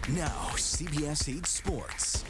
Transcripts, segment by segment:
Now, CBS 8 Sports.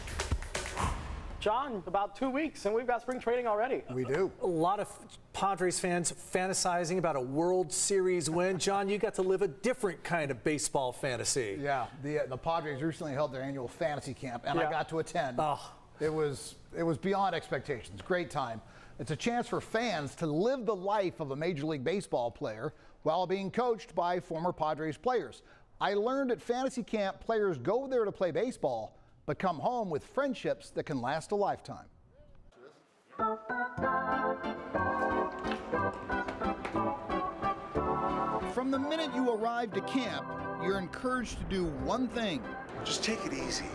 John, about 2 weeks, and we've got spring training already. We do. A lot of Padres fans fantasizing about a World Series win. John, you got to live a different kind of baseball fantasy. Yeah, the Padres recently held their annual fantasy camp, and I got to attend. Oh. It was beyond expectations. Great time. It's a chance for fans to live the life of a Major League Baseball player while being coached by former Padres players. I learned at fantasy camp players go there to play baseball, but come home with friendships that can last a lifetime. From the minute you arrive to camp, you're encouraged to do one thing. Just take it easy.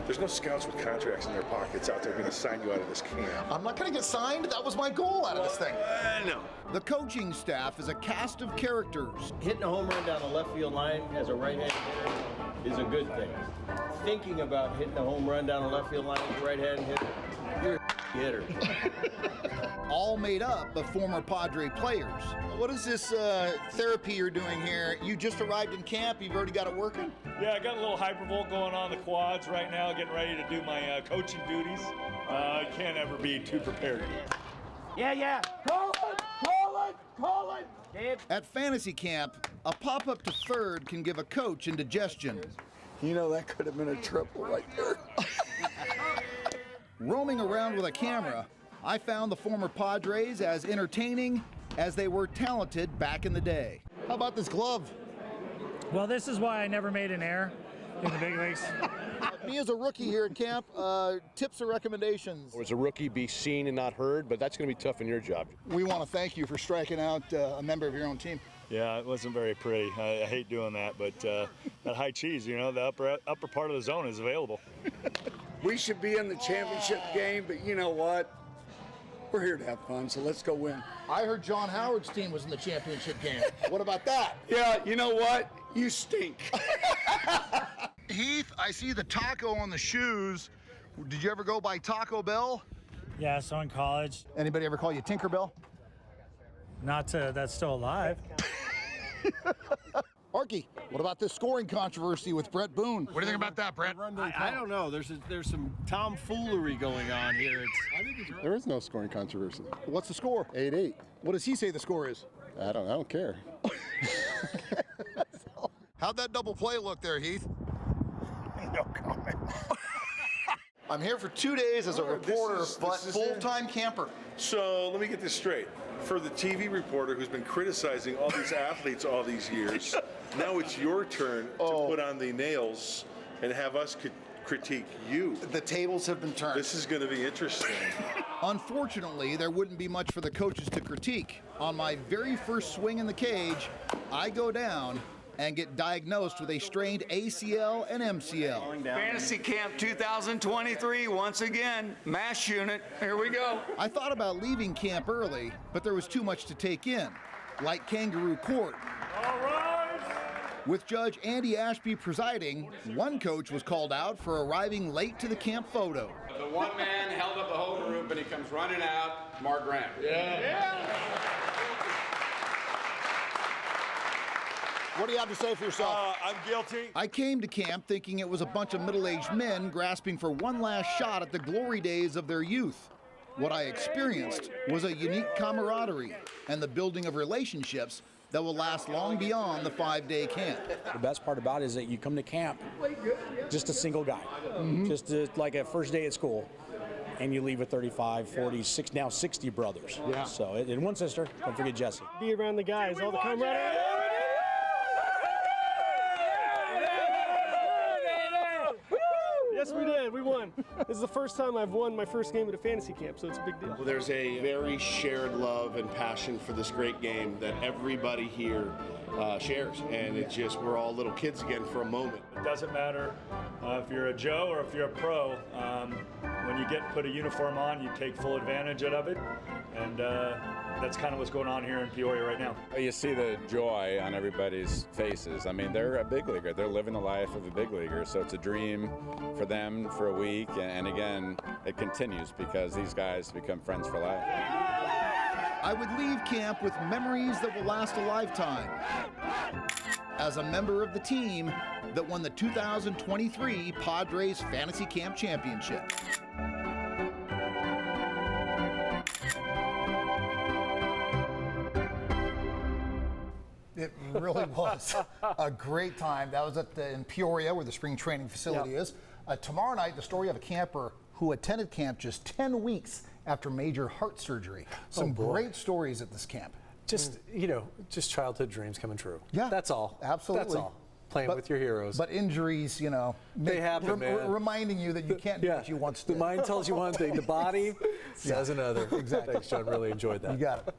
There's no scouts with contracts in their pockets out there going to sign you out of this camp. I'm not going to get signed. That was my goal out of this thing. No. The coaching staff is a cast of characters. Hitting a home run down the left field line as a right-handed hitter is a good thing. Thinking about hitting a home run down the left field line as a right-handed hitter, you're a hitter. All made up of former Padre players. What is this therapy you're doing here? You just arrived in camp. You've already got it working? Yeah, I got a little hypervolt going on the quads right now, getting ready to do my coaching duties. I can't ever be too prepared. Yeah. Call it. Dave. At fantasy camp, a pop-up to third can give a coach indigestion. You know, that could have been a triple right there. Roaming around with a camera, I found the former Padres as entertaining as they were talented back in the day. How about this glove? Well, this is why I never made an error in the big leagues. Me as a rookie here at camp, tips or recommendations? As a rookie, be seen and not heard, but that's going to be tough in your job. We want to thank you for striking out a member of your own team. Yeah, it wasn't very pretty. I hate doing that, but that high cheese, you know, the upper part of the zone is available. We should be in the championship game, but you know what? We're here to have fun, so let's go win. I heard John Howard's team was in the championship game. What about that? Yeah, you know what? You stink. Heath, I see the taco on the shoes. Did you ever go by Taco Bell? Yeah, so in college. Anybody ever call you Tinkerbell? That's still alive. Arky, what about this scoring controversy with Brett Boone? What do you think about that, Brett? I don't know. There's some tomfoolery going on here. There is no scoring controversy. What's the score? 8-8. What does he say the score is? I don't care. How'd that double play look there, Heath? No comment. I'm here for 2 days as a reporter, but full-time camper. So let me get this straight. For the TV reporter who's been criticizing all these athletes all these years, now it's your turn to put on the nails and have us critique you. The tables have been turned. This is going to be interesting. Unfortunately, there wouldn't be much for the coaches to critique. On my very first swing in the cage, I go down and get diagnosed with a strained ACL and MCL. Fantasy Camp 2023, once again, MASH unit, here we go. I thought about leaving camp early, but there was too much to take in, like kangaroo court. All right. With Judge Andy Ashby presiding, one coach was called out for arriving late to the camp photo. The one man held up the whole group and he comes running out, Mark Grant. What do you have to say for yourself? I'm guilty. I came to camp thinking it was a bunch of middle-aged men grasping for one last shot at the glory days of their youth. What I experienced was a unique camaraderie and the building of relationships that will last long beyond the 5-day camp. The best part about it is that you come to camp just a single guy, just like a first day at school, and you leave with 35, 40, now 60 brothers. Yeah. So, and one sister, don't forget Jesse. Be around the guys, all the camaraderie. Yes, we did. We won. This is the first time I've won my first game at a fantasy camp, so it's a big deal. Well, there's a very shared love and passion for this great game that everybody here shares, and it's just we're all little kids again for a moment. It doesn't matter if you're a Joe or if you're a pro. When you put a uniform on, you take full advantage of it, and that's kind of what's going on here in Peoria right now. You see the joy on everybody's faces. I mean, they're a big leaguer. They're living the life of a big leaguer, so it's a dream for them for a week, and again, it continues because these guys become friends for life. I would leave camp with memories that will last a lifetime. as a member of the team that won the 2023 Padres Fantasy Camp Championship. It really was a great time. That was in Peoria, where the spring training facility is. Tomorrow night, the story of a camper who attended camp just 10 weeks after major heart surgery. Some great stories at this camp. Just, just childhood dreams coming true. Yeah. That's all. Absolutely. That's all. Playing with your heroes. But injuries, they happen, man. Reminding you that you can't do what you once did. The mind tells you one thing, the body says another. Exactly. Thanks, John. Really enjoyed that. You got it.